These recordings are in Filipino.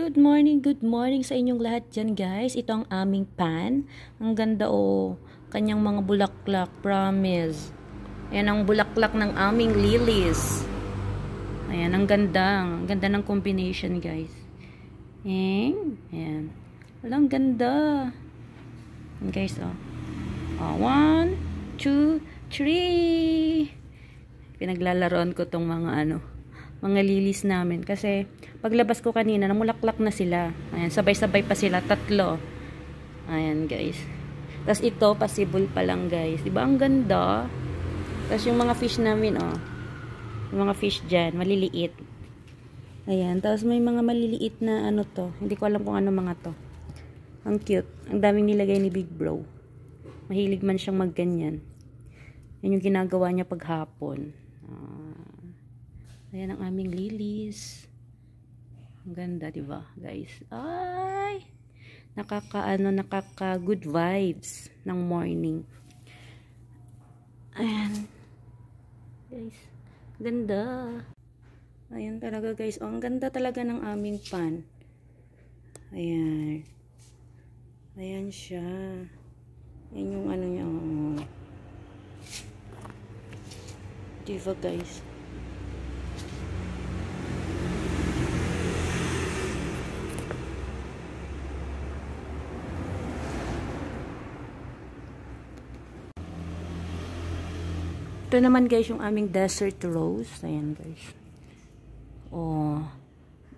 good morning sa inyong lahat dyan guys. Ito ang aming pan. Ang ganda kanyang mga bulaklak, promise. Ayan ang bulaklak ng aming lilies. Ayan, ang ganda. Ang ganda ng combination guys. Ayan. Walang ganda. Ayan guys, 1, 2, 3. Pinaglalaroan ko tong mga lilies namin. Kasi, paglabas ko kanina, namulaklak na sila. Ayan, sabay-sabay pa sila, 3. Ayan, guys. Tapos ito, possible pa lang, guys. Diba, ang ganda? Tapos yung mga fish namin, yung mga fish dyan, maliliit. Ayan, tapos may mga maliliit na to. Hindi ko alam kung ano mga to. Ang cute. Ang daming nilagay ni Big Bro. Mahilig man siyang magganyan. Yan yung ginagawa niya paghapon. Ayan ang aming lilies. Ang ganda, diba, guys? Ay! Nakaka good vibes ng morning. Ayan. Guys, ganda. Ayan talaga, guys. Ang ganda talaga ng aming pan. Ayan. Ayan siya. Ayan yung niya. Diba, guys? Ito naman guys yung aming desert rose. Ayan guys.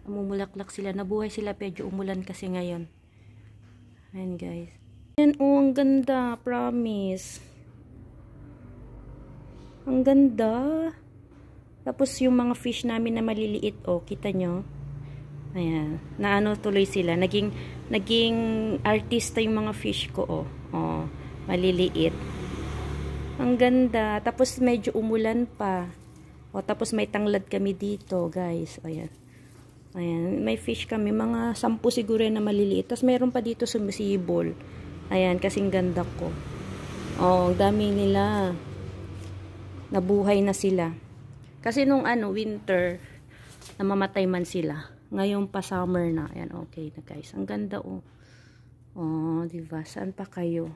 Namumulaklak sila. Nabuhay sila. Medyo umulan kasi ngayon. Ayan guys. Ayan ang ganda. Promise. Ang ganda. Tapos yung mga fish namin na maliliit. Kita nyo. Ayan. Tuloy sila. Naging artista yung mga fish ko. Maliliit. Ang ganda. Tapos medyo umulan pa. Tapos may tanglad kami dito, guys. Ayan. Ayan. May fish kami. Mga 10 siguro na maliliit. Tapos meron pa dito sumisibol. Ayan. Kasing ganda ko. Ang dami nila. Nabuhay na sila. Kasi nung winter, namamatay man sila. Ngayon pa summer na. Ayan. Okay na, guys. Ang ganda, diba? Saan pa kayo?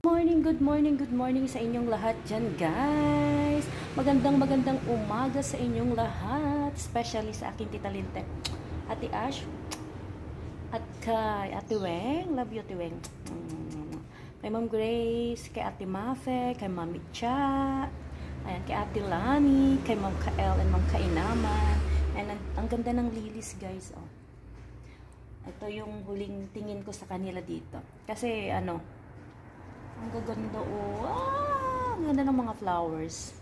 Good morning sa inyong lahat dyan, guys. Magandang umaga sa inyong lahat. Especially sa aking tita Linte, Ate Ash, at kay Ate Weng. Love you, Ate Weng. Kay Ma'am Grace, kay Ate Mafe, kay Mami Cha, ayan, kay Ate Lani, kay Ma'am Kael, and Ma'am Kainaman. And ang ganda ng lilies, guys. Ito yung huling tingin ko sa kanila dito. Kasi, ang gaganda, ang ganda ng mga flowers.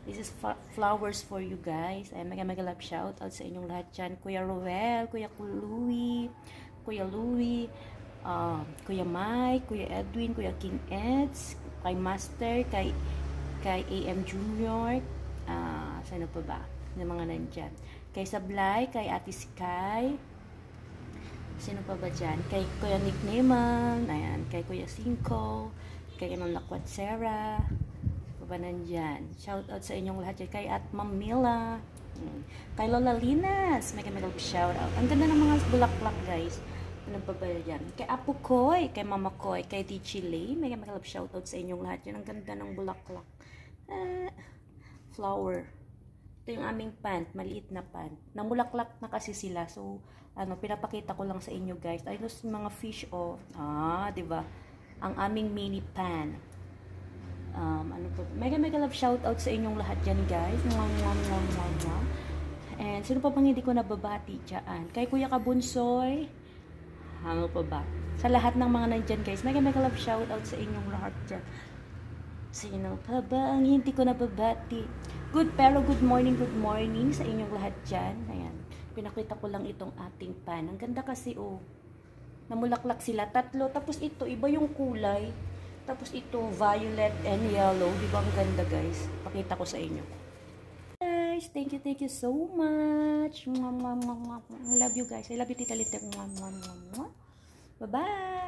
This is flowers for you guys. Ay, mega love shout out sa inyong lahat dyan. Kuya Roel, Kuya Louie, Kuya Mike, Kuya Edwin, Kuya King Eds, kay Master, kay AM Junior, sino pa ba? Yung mga nandyan. Kay Sablay, kay Ate Sky, sino pa ba dyan? Kay Kuya Nick Neyman, ayan, kay Kuya Cinco, kay Ma'am Lakwat Sarah, pa nandyan. Shout out sa inyong lahat dyan. Kay at Ma'am Mila, kay Lola Linas, mega shout out. Ang ganda ng mga bulaklak, guys. Ano pa ba yan? Kay Apo Koy, kay Mama Koy, kay Tichi Lay, mega shout out sa inyong lahat dyan. Ang ganda ng bulaklak. Flower. Ito yung aming plant, maliit na plant. Namulaklak na kasi sila. So, pinapakita ko lang sa inyo, guys. Ayun yung mga fish, diba? Ang aming mini pan. Mega love shout out sa inyong lahat dyan, guys. And sino pa bang hindi ko nababati dyan? Kay Kuya Kabunsoy. Ano pa ba? Sa lahat ng mga nandyan, guys. Mega love shout out sa inyong lahat dyan. Sino pa ba ang hindi ko nababati? Good morning sa inyong lahat dyan. Ayan. Pinakita ko lang itong ating pan. Ang ganda kasi, namulaklak sila. 3. Tapos ito, iba yung kulay. Tapos ito, violet and yellow. Di ba ang ganda, guys? Pakita ko sa inyo. Guys, thank you so much. I love you, guys. I love you, Tita Lita. Bye-bye.